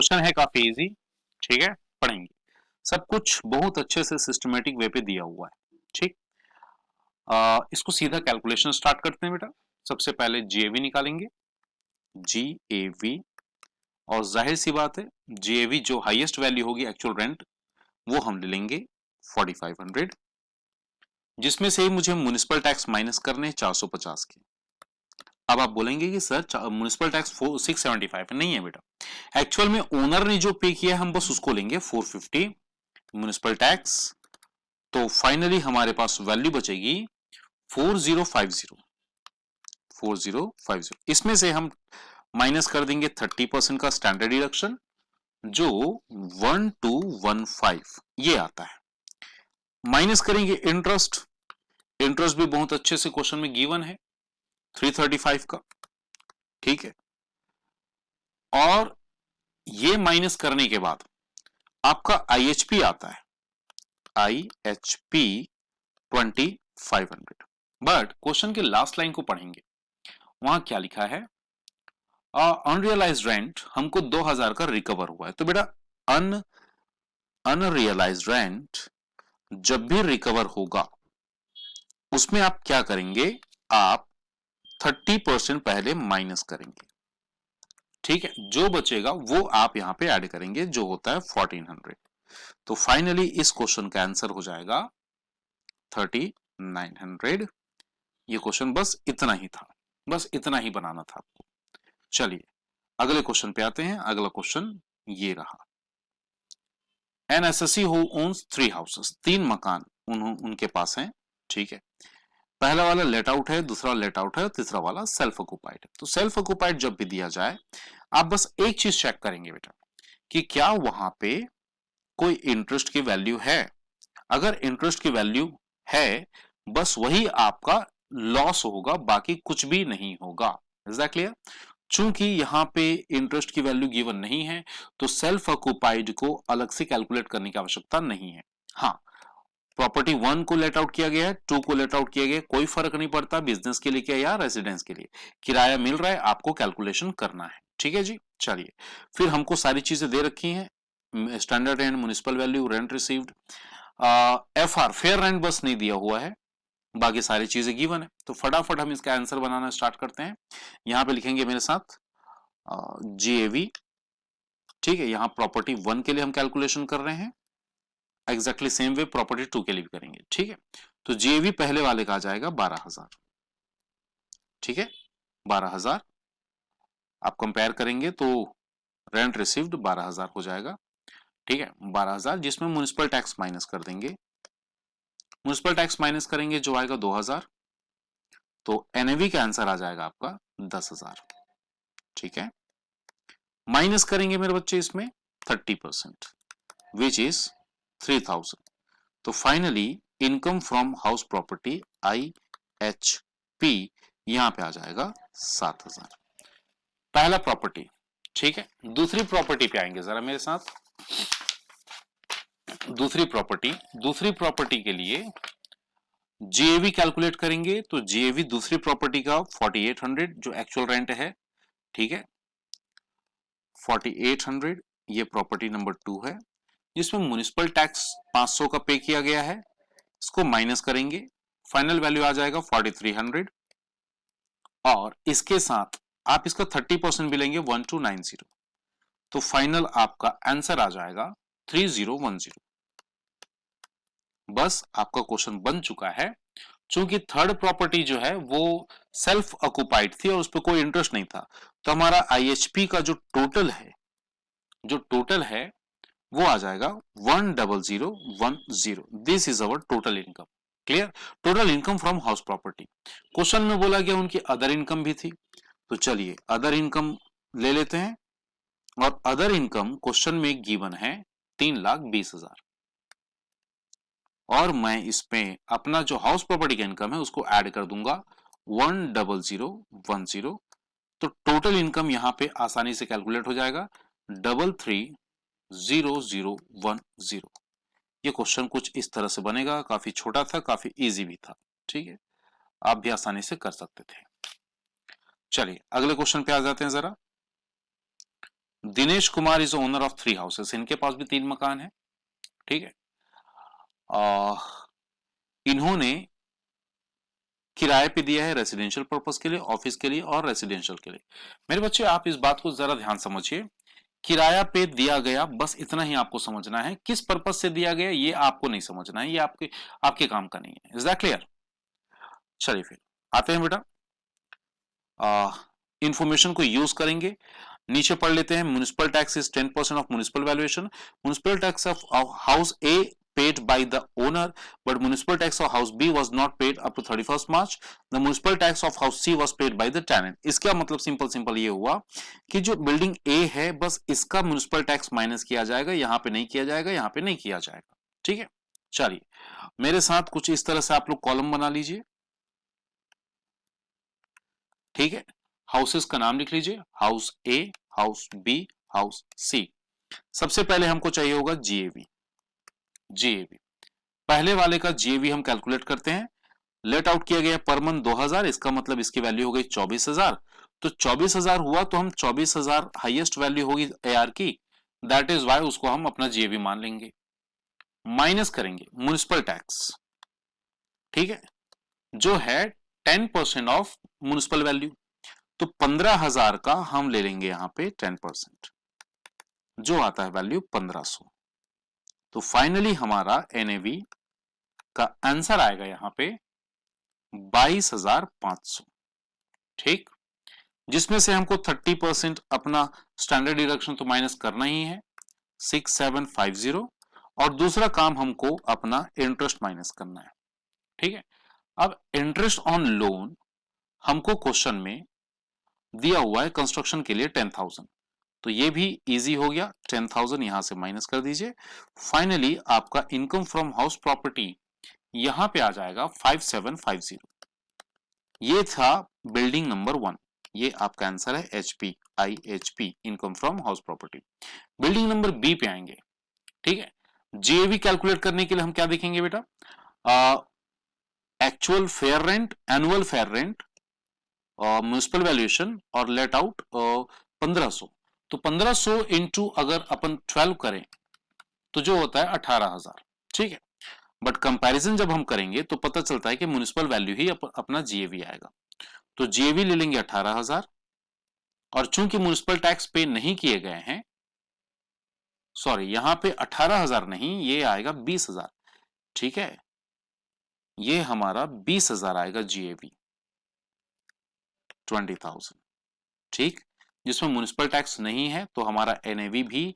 Question है काफी easy, ठीक है, पढ़ेंगे। सब कुछ बहुत अच्छे से सिस्टमेटिक वे पे दिया हुआ है, ठीक। इसको सीधा कैलकुलेशन स्टार्ट करते हैं बेटा। सबसे पहले जीएवी निकालेंगे, जीएवी, और जाहिर सी बात है जीएवी जो हाईएस्ट वैल्यू होगी एक्चुअल रेंट वो हम ले लेंगे 4500, जिसमें से मुझे म्युनिसिपल टैक्स माइनस करने हैं 450 के। अब आप बोलेंगे कि सर म्युनिसिपल टैक्स 675 नहीं है बेटा, एक्चुअल में ओनर ने जो पे किया है हम बस उसको लेंगे 450 म्युनिसिपल टैक्स। तो फाइनली हमारे पास वैल्यू बचेगी 4050, 4050। इसमें से हम माइनस कर देंगे 30% का स्टैंडर्ड डिडक्शन जो 1215 ये आता है। माइनस करेंगे इंटरेस्ट, इंटरेस्ट भी बहुत अच्छे से क्वेश्चन में गिवन है 335 का, ठीक है। और ये माइनस करने के बाद आपका आईएचपी आता है, आईएचपी 2500। बट क्वेश्चन के लास्ट लाइन को पढ़ेंगे, वहां क्या लिखा है, अनरियलाइज्ड रेंट हमको 2000 का रिकवर हुआ है। तो बेटा अनरियलाइज्ड रेंट जब भी रिकवर होगा उसमें आप क्या करेंगे, आप 30% पहले माइनस करेंगे, ठीक है। जो बचेगा वो आप यहां पे ऐड करेंगे जो होता है 1400। तो फाइनली इस क्वेश्चन का आंसर हो जाएगा 3900। ये क्वेश्चन बस इतना ही था, बस इतना ही बनाना था आपको। चलिए अगले क्वेश्चन पे आते हैं। अगला क्वेश्चन ये रहा, an SSC who owns 3 houses, 3 मकान उनके पास हैं, ठीक है। पहला वाला लेट आउट है, दूसरा लेट आउट है, तीसरा वाला सेल्फ ऑक्युपाइड है। तो सेल्फ ऑक्युपाइड जब भी दिया जाए आप बस एक चीज चेक करेंगे बेटा कि क्या वहां पे कोई इंटरेस्ट की वैल्यू है। अगर इंटरेस्ट की वैल्यू है बस वही आपका लॉस होगा, बाकी कुछ भी नहीं होगा। Is that clear? चूंकि यहां पे इंटरेस्ट की वैल्यू गिवन नहीं है तो सेल्फ ऑक्युपाइड को अलग से कैलकुलेट करने की आवश्यकता नहीं है। हाँ, प्रॉपर्टी 1 को लेट आउट किया गया है, 2 को लेट आउट किया गया है, कोई फर्क नहीं पड़ता बिजनेस के लिए क्या या रेजिडेंस के लिए, किराया मिल रहा है, आपको कैलकुलेशन करना है, ठीक है जी। चलिए फिर हमको सारी चीजें दे रखी हैं, standard rent, municipal value, rent received, FR fair rent बस नहीं दिया हुआ है, बाकी सारी चीजें गिवन है। तो फटाफट हम इसका आंसर बनाना स्टार्ट करते हैं। यहां पे लिखेंगे मेरे साथ जीएवी, ठीक है। यहां प्रॉपर्टी 1 के लिए हम कैलकुलेशन कर रहे हैं, एग्जैक्टली सेम वे प्रॉपर्टी 2 के लिए भी करेंगे, ठीक है। तो जीएवी पहले वाले का आ जाएगा 12000, ठीक है। 12000 आप कंपेयर करेंगे तो रेंट रिसीव्ड 12000 हो जाएगा, ठीक है। 12000 जिसमें म्युनिसिपल टैक्स माइनस कर देंगे, म्युनिसिपल टैक्स माइनस करेंगे जो आएगा 2000, तो एनएवी का आंसर आ जाएगा आपका 10000, ठीक है। माइनस करेंगे मेरे बच्चे इसमें 30% विच इज 3000। तो finally income from house property IHP यहां पे आ जाएगा 7000, पहला प्रॉपर्टी, ठीक है। दूसरी प्रॉपर्टी पे आएंगे जरा मेरे साथ। दूसरी प्रॉपर्टी के लिए जीएवी कैलकुलेट करेंगे। तो जीएवी दूसरी प्रॉपर्टी का 4800 जो एक्चुअल रेंट है, ठीक है। 4800 ये प्रॉपर्टी नंबर 2 है जिसमें म्युनिसिपल टैक्स 500 का पे किया गया है, इसको माइनस करेंगे, फाइनल वैल्यू आ जाएगा 4300, और इसके साथ आप इसका 30% भी लेंगे 1290, तो फाइनल आपका आंसर आ जाएगा 3010। बस आपका क्वेश्चन बन चुका है। चूंकि थर्ड प्रॉपर्टी जो है वो सेल्फ ऑक्युपाइड थी और उस पर कोई इंटरेस्ट नहीं था, तो हमारा आईएचपी का जो टोटल है वो आ जाएगा 10010। This is our total income. Clear? Total income from house property. Question में बोला गया उनकी अदर इनकम भी थी, तो चलिए अदर इनकम ले लेते हैं। और अदर इनकम क्वेश्चन में गिवन है 3,20,000, और मैं इसमें अपना जो हाउस प्रॉपर्टी का इनकम है उसको ऐड कर दूंगा 10010। तो टोटल इनकम यहां पे आसानी से कैलकुलेट हो जाएगा 330010। ये क्वेश्चन कुछ इस तरह से बनेगा, काफी छोटा था, काफी इजी भी था, ठीक है। आप भी आसानी से कर सकते थे। चलिए अगले क्वेश्चन पे आ जाते हैं जरा। Dinesh Kumar is owner of 3 houses, इनके पास भी 3 मकान है, ठीक है। इन्होंने किराए पे दिया है रेसिडेंशियल पर्पस के लिए, ऑफिस के लिए और रेसिडेंशियल के लिए। मेरे बच्चे आप इस बात को जरा ध्यान समझिए, किराया पे दिया गया, बस इतना ही आपको समझना है। किस पर्पस से दिया गया ये आपको नहीं समझना है, ये आपके आपके काम का नहीं है। Is that clear? चलिए फिर आते हैं बेटा, इंफॉर्मेशन को यूज करेंगे। नीचे पढ़ लेते हैं, municipal tax is 10% of municipal valuation. Municipal tax of house A paid by the owner, but municipal tax of house B was not paid up to 31st March. The municipal tax of house C was paid by the tenant. इसका मतलब simple ये हुआ कि जो building A है बस इसका municipal tax minus किया जाएगा, यहां पे नहीं किया जाएगा, यहां पे नहीं किया जाएगा, ठीक है। चलिए मेरे साथ कुछ इस तरह से आप लोग कॉलम बना लीजिए, ठीक है। हाउसेस का नाम लिख लीजिए, हाउस ए, हाउस बी, हाउस सी। सबसे पहले हमको चाहिए होगा जीएवी। जीएवी पहले वाले का जीएवी हम कैलकुलेट करते हैं। लेट आउट किया गया पर मंथ 2000, इसका मतलब इसकी वैल्यू हो गई 24,000। तो 24,000 हुआ तो हम 24,000 हाईएस्ट वैल्यू होगी एआर की, दैट इज वाई उसको हम अपना जीएवी मान लेंगे। माइनस करेंगे म्युनिसिपल टैक्स, ठीक है, जो है 10% ऑफ म्युनिसिपल वैल्यू। तो 15,000 का हम ले लेंगे यहां पे 10%, जो आता है वैल्यू 1500। तो फाइनली हमारा एनएवी का आंसर आएगा यहां पे 22,500, ठीक, जिसमें से हमको 30% अपना स्टैंडर्ड डिडक्शन तो माइनस करना ही है 6750, और दूसरा काम हमको अपना इंटरेस्ट माइनस करना है, ठीक है। अब इंटरेस्ट ऑन लोन हमको क्वेश्चन में दिया हुआ है कंस्ट्रक्शन के लिए 10,000, तो ये भी इजी हो गया, 10,000 यहां से माइनस कर दीजिए। फाइनली आपका इनकम फ्रॉम हाउस प्रॉपर्टी यहां पे आ जाएगा 5750। ये था बिल्डिंग नंबर 1, ये आपका आंसर है HPIHP, income from house property. Building number B पे आएंगे, ठीक है। जीएवी कैलकुलेट करने के लिए हम क्या देखेंगे बेटा, actual fair rent, annual fair rent, municipal valuation और लेट आउट 1500। तो 1500 इंटू अगर अपन 12 करें तो जो होता है 18,000, ठीक है। बट कंपैरिजन जब हम करेंगे तो पता चलता है कि म्युनिसिपल वैल्यू ही अपना जीएवी आएगा। तो जीएवी ले लेंगे 18,000, और चूंकि म्युनिसिपल टैक्स पे नहीं किए गए हैं, सॉरी यहां पे 18,000 नहीं, ये आएगा 20,000, ठीक है, ये हमारा 20,000 आएगा जीएवी 20,000, ठीक, जिसमें म्युनिसिपल टैक्स नहीं है तो हमारा एनएवी भी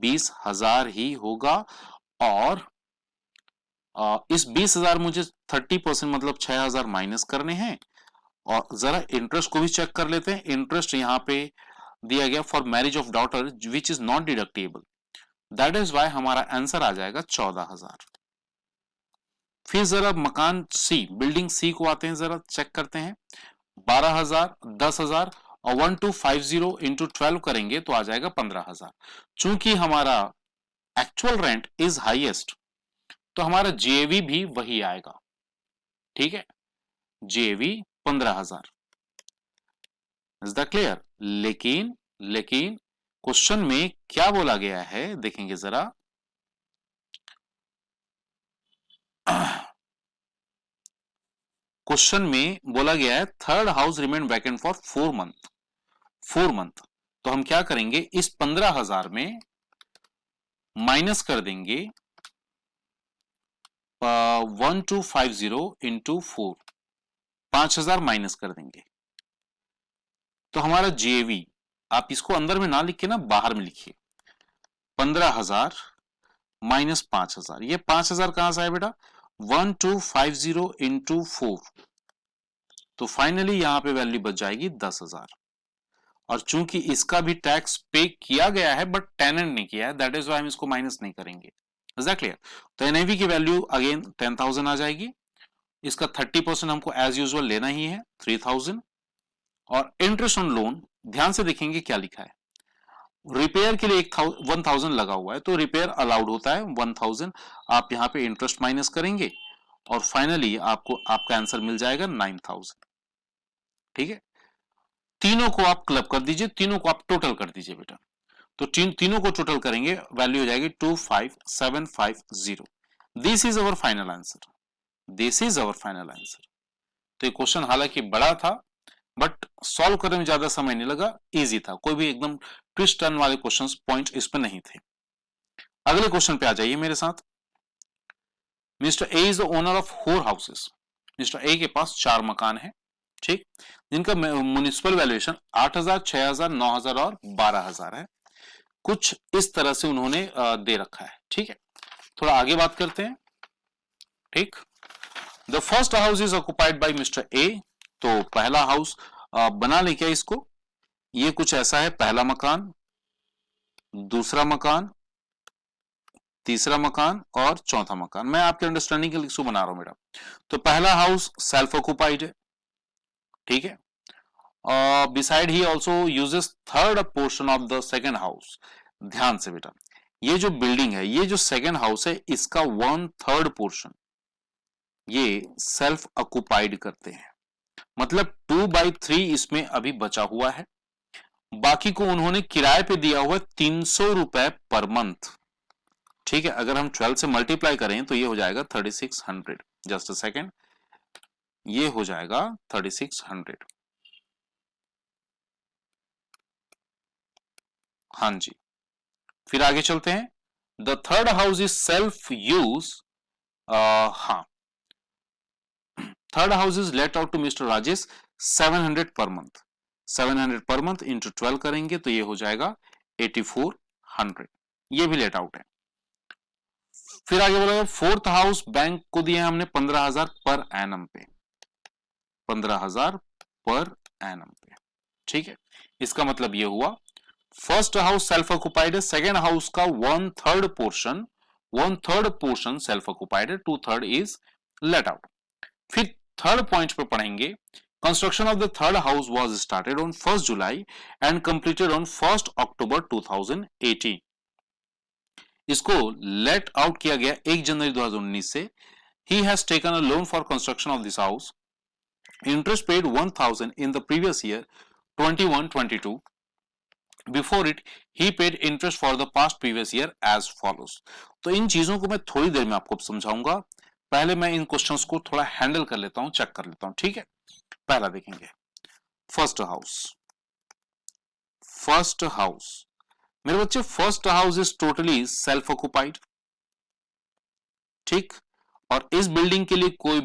20,000 ही होगा। और इस 20,000 मुझे 30% मतलब 6,000 माइनस करने हैं। और जरा इंटरेस्ट को भी चेक कर लेते हैं। इंटरेस्ट यहां पे दिया गया for marriage of daughter which is not deductible, that is why हमारा आंसर आ जाएगा 14,000। फिर जरा मकान सी, बिल्डिंग सी को आते हैं, जरा चेक करते हैं। 12,000, 10,000 और 1250 इंटू 12 करेंगे तो आ जाएगा 15,000। चूंकि हमारा एक्चुअल रेंट इज हाईएस्ट तो हमारा जेवी भी वही आएगा, ठीक है, जेवी 15,000। Is that clear? लेकिन क्वेश्चन में क्या बोला गया है देखेंगे जरा। क्वेश्चन में बोला गया है third house remain vacant for 4 month. 4 month तो हम क्या करेंगे, इस 15,000 में माइनस कर देंगे 1250 इंटू 4, 5,000 माइनस कर देंगे। तो हमारा जेवी, आप इसको अंदर में ना लिख के ना बाहर में लिखिए, 15,000 माइनस 5,000, ये 5,000 कहां से आया बेटा, 1250 इंटू 4, तो फाइनली यहां पे वैल्यू बच जाएगी 10,000। और चूंकि इसका भी टैक्स पे किया गया है बट टेनेंट नहीं किया है, दैट इज व्हाई हम इसको माइनस नहीं करेंगे। Is that clear? तो एनएवी की वैल्यू अगेन 10,000 आ जाएगी। इसका 30% हमको एज यूजुअल लेना ही है 3,000। और इंटरेस्ट ऑन लोन ध्यान से देखेंगे क्या लिखा है, रिपेयर के लिए 1,000 लगा हुआ है तो रिपेयर अलाउड होता है 1,000। आप यहां पे इंटरेस्ट माइनस करेंगे और फाइनली आपको आपका आंसर मिल जाएगा 9,000, ठीक है। तीनों को आप क्लब कर दीजिए, तीनों को आप टोटल कर दीजिए बेटा। तो तीनों को टोटल करेंगे, वैल्यू हो जाएगी 25750। This is our final answer, this is our final answer. तो ये क्वेश्चन हालांकि बड़ा था बट सॉल्व करने में ज्यादा समय नहीं लगा, इजी था, कोई भी एकदम ट्विस्ट टर्न वाले क्वेश्चंस पॉइंट इस पर नहीं थे। अगले क्वेश्चन पे आ जाइए मेरे साथ। Mister A is the owner of 4 houses. Mister A के पास 4 मकान है, ठीक, जिनका म्युनिसिपल वैल्यूएशन 8000, 6000, 9000 और 12000 है। कुछ इस तरह से उन्होंने दे रखा है, ठीक है। थोड़ा आगे बात करते हैं, ठीक। The first house is occupied by mister A. तो पहला हाउस बना ले क्या इसको, ये कुछ ऐसा है, पहला मकान, दूसरा मकान, तीसरा मकान और चौथा मकान। मैं आपके अंडरस्टैंडिंग के लिए इसको बना रहा हूं बेटा। तो पहला हाउस सेल्फ ऑक्युपाइड है, ठीक है। Beside he also uses third portion of the second house. ध्यान से बेटा, ये जो बिल्डिंग है, ये जो सेकेंड हाउस है, इसका 1/3 पोर्शन ये सेल्फ ऑक्युपाइड करते हैं, मतलब 2/3 इसमें अभी बचा हुआ है। बाकी को उन्होंने किराए पे दिया हुआ 300 रुपए पर मंथ, ठीक है। अगर हम 12 से मल्टीप्लाई करें तो ये हो जाएगा 3600। जस्ट अ सेकेंड, ये हो जाएगा 3600। हाँ जी, फिर आगे चलते हैं। The third house is self use. हाँ, third house is let out to Mister Rajesh 700 per month. 700 per month into 12 करेंगे तो ये हो जाएगा 8400। ये भी लेट आउट है। फिर आगे बोला फोर्थ हाउस बैंक को दिया हमने 15,000 पर एनम पे, 15,000 पर एनम पे, ठीक है। इसका मतलब ये हुआ फर्स्ट हाउस सेल्फ ऑक्युपाइड है, सेकेंड हाउस का 1/3 पोर्शन सेल्फ ऑक्युपाइड है, 2/3 इज लेट आउट। फिर थर्ड पॉइंट पे पढ़ेंगे, construction of the third house was started on 1 July and completed on 1 अक्टूबर 2018। इसको लेट आउट किया गया 1 जनवरी 2019 से। He has taken a loan for construction of this house, interest paid 1000 in the previous year 21-22। Before it he paid interest for the past previous year as follows. तो इन चीजों को मैं थोड़ी देर में आपको समझाऊंगा, पहले मैं इन क्वेश्चंस को थोड़ा हैंडल कर लेता हूं, चेक कर लेता हूं, ठीक है। पहला देखेंगे फर्स्ट हाउस। फर्स्ट हाउस मेरे बच्चे, first house is totally self occupied, ठीक। और इस बिल्डिंग के लिए कोई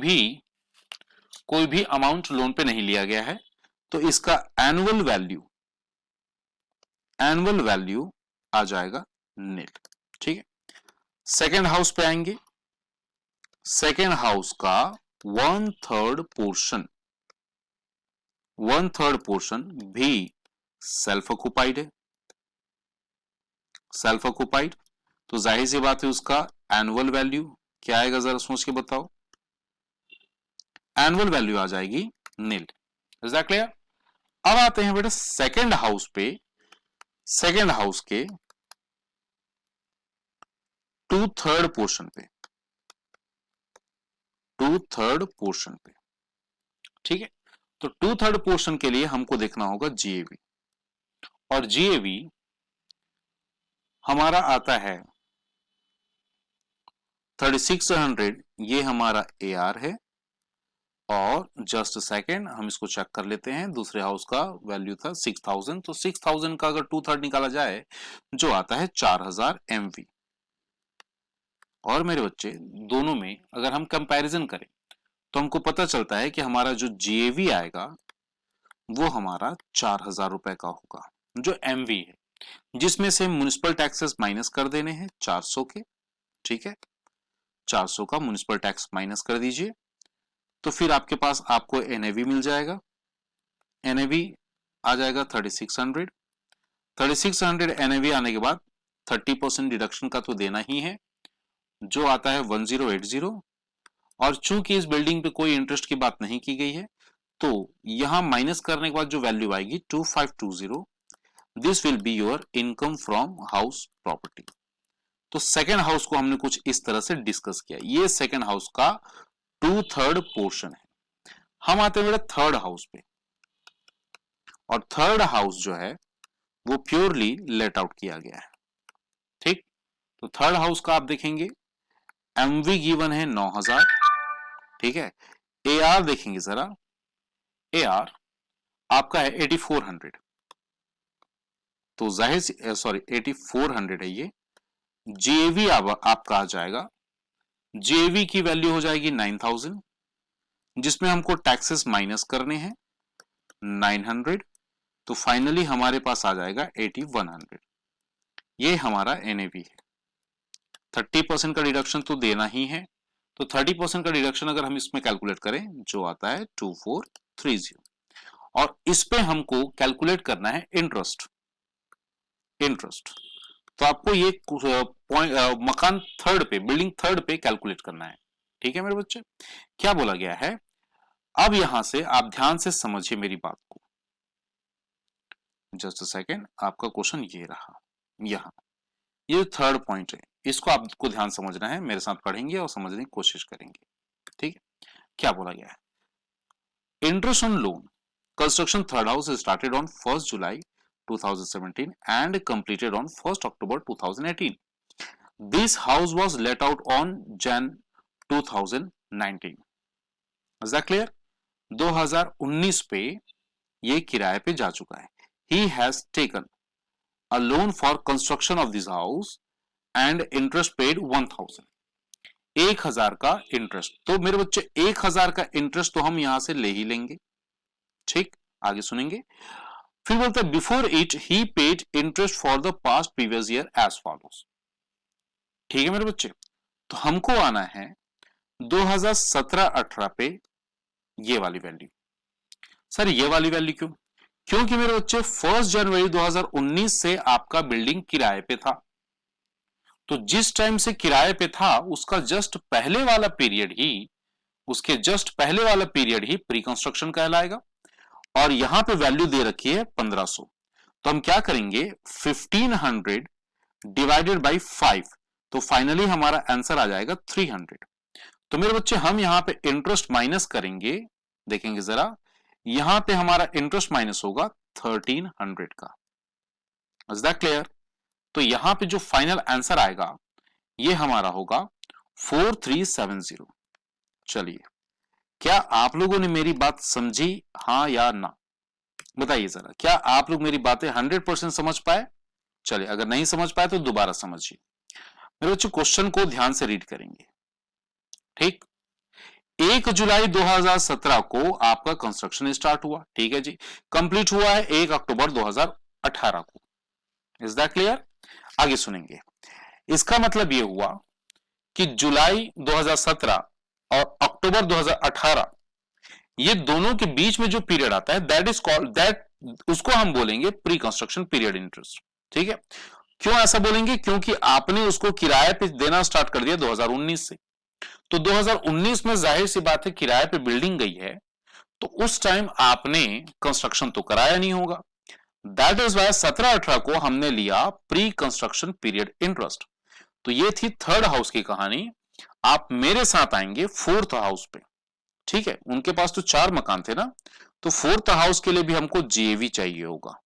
भी अमाउंट लोन पे नहीं लिया गया है, तो इसका एनुअल वैल्यू आ जाएगा नील, ठीक है। सेकेंड हाउस पे आएंगे, सेकेंड हाउस का 1/3 पोर्शन भी सेल्फ ऑक्युपाइड है, सेल्फ ऑक्युपाइड। तो जाहिर सी बात है उसका एनुअल वैल्यू क्या आएगा, जरा सोच के बताओ। एनुअल वैल्यू आ जाएगी नील। Is that clear? अब आते हैं बेटा सेकेंड हाउस पे। सेकेंड हाउस के 2/3 पोर्शन पे, 2/3 पोर्शन पे, ठीक है। तो 2/3 पोर्शन के लिए हमको देखना होगा जीएवी, और जीएवी हमारा आता है 3600, ये हमारा एआर है। और जस्ट सेकेंड हम इसको चेक कर लेते हैं, दूसरे हाउस का वैल्यू था 6000, तो 6000 का अगर 2/3 निकाला जाए जो आता है 4000 एमवी। और मेरे बच्चे दोनों में अगर हम कंपैरिजन करें तो हमको पता चलता है कि हमारा जो जीएवी आएगा वो हमारा 4000 रुपए का होगा, जो एमवी है, जिसमें से म्युनिसिपल टैक्सेस माइनस कर देने हैं 400 के, ठीक है। 400 का म्युनिसिपल टैक्स माइनस कर दीजिए, तो फिर आपके पास आपको एनएवी मिल जाएगा। एनएवी आ जाएगा 3600। 3600 एनएवी आने के बाद 30% डिडक्शन का तो देना ही है, जो आता है 1080। और चूंकि इस बिल्डिंग पे कोई इंटरेस्ट की बात नहीं की गई है, तो यहां माइनस करने के बाद जो वैल्यू आएगी 2520, this will be your income from house property. तो सेकेंड हाउस को हमने कुछ इस तरह से डिस्कस किया, ये सेकेंड हाउस का 2/3 पोर्शन है। हम आते हैं बेटा थर्ड हाउस पे, और थर्ड हाउस जो है वो प्योरली लेट आउट किया गया है। ठीक, तो थर्ड हाउस का आप देखेंगे एमवी गिवन है 9000, ठीक है। एआर देखेंगे जरा, एआर आपका है 8400, तो जाहिर सॉरी 8400 है ये। जेवी आपका आ जाएगा, जेवी की वैल्यू हो जाएगी 9000, जिसमें हमको टैक्सेस माइनस करने हैं 900, तो फाइनली हमारे पास आ जाएगा 8100। ये हमारा एनएवी है। 30% का डिडक्शन तो देना ही है, तो 30% का डिडक्शन अगर हम इसमें कैलकुलेट करें जो आता है 2430, और इस पे हमको कैलकुलेट करना है इंटरेस्ट। तो आपको ये मकान थर्ड पे, बिल्डिंग थर्ड पे कैलकुलेट करना है। ठीक है मेरे बच्चे, क्या बोला गया है, अब यहां से आप ध्यान से समझिए मेरी बात को। जस्ट अ सेकेंड, आपका क्वेश्चन ये रहा, यहां ये थर्ड पॉइंट है, इसको आपको ध्यान समझना है, मेरे साथ पढ़ेंगे और समझने की कोशिश करेंगे। ठीक है, क्या बोला गया है, interest on loan construction third house started on 1st July 2017 and completed on 1st October 2018. This house was let out on Jan 2019. Is that clear? 2019 पे ये किराए पे जा चुका है। He has taken a loan for construction of this house and interest paid 1000. 1000 का interest, तो मेरे बच्चे 1000 का इंटरेस्ट तो हम यहां से ले ही लेंगे। ठीक, आगे सुनेंगे। फिर बोलते हैं before it he paid interest for the past previous year as follows. ठीक है मेरे बच्चे, तो हमको आना है 2017-18 पे ये वाली वैल्यू। सर ये वाली वैल्यू क्यों? क्योंकि मेरे बच्चे 1 जनवरी 2019 से आपका बिल्डिंग किराए पे था, तो जिस टाइम से किराए पे था उसका जस्ट पहले वाला पीरियड ही, उसके जस्ट पहले वाला पीरियड ही प्री कंस्ट्रक्शन कहलाएगा। और यहां पे वैल्यू दे रखी है 1500, तो हम क्या करेंगे 1500 डिवाइडेड बाई 5, तो फाइनली हमारा आंसर आ जाएगा 300। तो मेरे बच्चे हम यहां पे इंटरेस्ट माइनस करेंगे, देखेंगे जरा, यहां पे हमारा इंटरेस्ट माइनस होगा 1300 का। Is that clear? तो यहां पे जो फाइनल आंसर आएगा ये हमारा होगा 4370। चलिए, क्या आप लोगों ने मेरी बात समझी, हाँ या ना? बताइए जरा, क्या आप लोग मेरी बातें 100% समझ पाए? चलिए, अगर नहीं समझ पाए तो दोबारा समझिए। मेरे बच्चों क्वेश्चन को ध्यान से रीड करेंगे। ठीक, 1 जुलाई 2017 को आपका कंस्ट्रक्शन स्टार्ट हुआ, ठीक है जी, कंप्लीट हुआ है 1 अक्टूबर 2018 को। Is that clear? आगे सुनेंगे। इसका मतलब यह हुआ कि जुलाई 2017 और अक्टूबर 2018 ये दोनों के बीच में जो पीरियड आता है दैट इज कॉल्ड, दैट उसको हम बोलेंगे प्री कंस्ट्रक्शन पीरियड इंटरेस्ट। ठीक है, क्यों ऐसा बोलेंगे? क्योंकि आपने उसको किराए पे देना स्टार्ट कर दिया 2019 से, तो 2019 में जाहिर सी बात है किराए पे बिल्डिंग गई है, तो उस टाइम आपने कंस्ट्रक्शन तो कराया नहीं होगा। दैट इज वाई 17-18 को हमने लिया प्री कंस्ट्रक्शन पीरियड इंटरेस्ट। तो ये थी थर्ड हाउस की कहानी। आप मेरे साथ आएंगे फोर्थ हाउस पे। ठीक है, उनके पास तो 4 मकान थे ना, तो फोर्थ हाउस के लिए भी हमको जीएवी चाहिए होगा।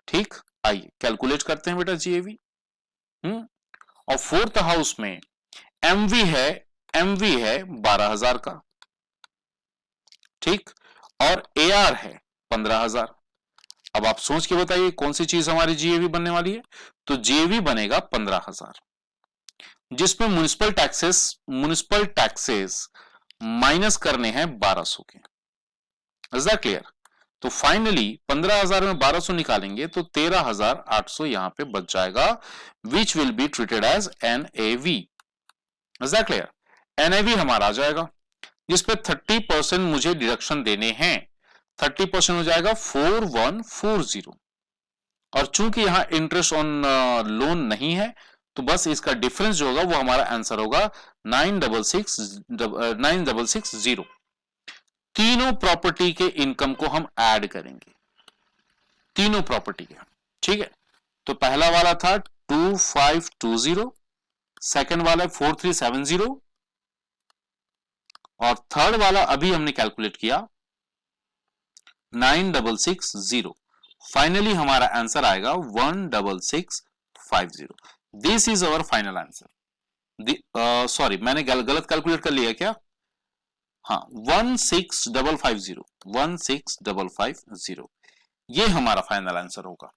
ठीक, आइए कैलकुलेट करते हैं बेटा जीएवी। और फोर्थ हाउस में एमवी है 12000 का, ठीक, और एआर है 15000। अब आप सोच के बताइए कौन सी चीज हमारी जीएवी बनने वाली है? तो जीएवी बनेगा 15000, जिसमें म्युनिसिपल टैक्सेस माइनस करने हैं 1200 के। Is that clear? तो फाइनली 15000 में 1200 निकालेंगे तो 13800 यहां पे बच जाएगा, which will be treated as NAV. Is that clear? NAV हमारा आ जाएगा, जिसपे 30% मुझे डिडक्शन देने हैं। 30% हो जाएगा 4140, और चूंकि यहां इंटरेस्ट ऑन लोन नहीं है तो बस इसका डिफरेंस जो होगा वो हमारा आंसर होगा 9660। तीनों प्रॉपर्टी के इनकम को हम ऐड करेंगे, तीनों प्रॉपर्टी के। ठीक है, तो पहला वाला था 2520, सेकंड वाला 4370, और थर्ड वाला अभी हमने कैलकुलेट किया 9660। फाइनली हमारा आंसर आएगा 16650। This is our final answer. Sorry, मैंने गलत कैलकुलेट कर लिया क्या? हाँ, 16550, 16550 ये हमारा फाइनल आंसर होगा।